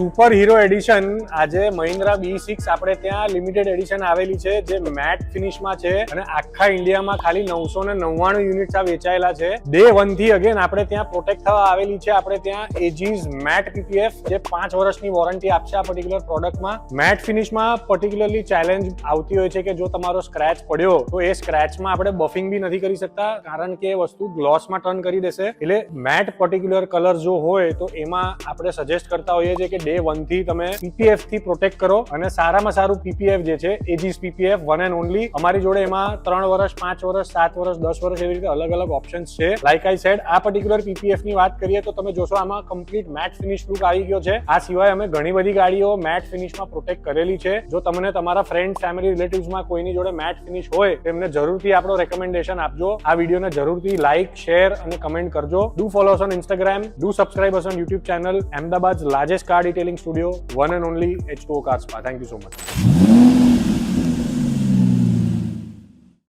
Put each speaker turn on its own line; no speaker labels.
Super hero addition આજે Mahindra B6 આપણે ત્યાં લિમિટેડ એડિશન આવેલી છે જે મેટ ફિનિશમાં છે અને આખા ઇન્ડિયામાં ખાલી 999 યુનિટ્સ આ વેચાયેલા છે. ડે 1 થી અગેન આપણે ત્યાં પ્રોટેક્ટ થવા આવેલી છે. આપણે ત્યાં એજીસ મેટ PPF જે 5 વર્ષની વોરંટી આપશે આ પર્ટિક્યુલર પ્રોડક્ટમાં. મેટ ફિનિશમાં પર્ટિક્યુલરલી ચેલેન્જ આવતી હોય છે કે જો તમારો સ્ક્રેચ પડ્યો તો એ સ્ક્રેચમાં આપણે બફિંગ બી નથી કરી શકતા કારણ કે એ વસ્તુ ગ્લોસમાં ટર્ન કરી દેશે. એટલે મેટ પર્ટિક્યુલર કલર જો હોય તો એમાં આપણે સજેસ્ટ કરતા હોઈએ છીએ કે ડે 1 થી તમે PPF થી પ્રોટેક્ટ કરો અને સારામાં સારું PPF જે છે એજીસ PPF વન એન્ડ ઓનલી. અમારી જોડે એમાં 3 વર્ષ 5 વર્ષ 7 વર્ષ 10 વર્ષ એવી રીતે અલગ અલગ ઓપ્શન્સ છે. લાઈક આઈ સેડ આ પર્ટિક્યુલર PPF ની વાત કરીએ તો તમે જોશો આમાં કમ્પ્લીટ મેટ ફિનિશ લુક આવી ગયો છે. આ સિવાય અમે ઘણી બધી ગાડીઓ મેટ ફિનિશમાં પ્રોટેક્ટ કરેલી છે. જો તમને તમારા ફ્રેન્ડ ફેમિલી રિલેટિવ્સમાં કોઈની જોડે મેટ ફિનિશ હોય તો એમને જરૂરથી આપણો રેકમેન્ડેશન આપજો. આ વિડીયોને જરૂરથી લાઈક શેર અને કમેન્ટ કરજો. Do follow us on Instagram, do subscribe us on YouTube channel. Ahmedabad's largest car detailing studio, one and only H2O Car Spa. Thank you so much.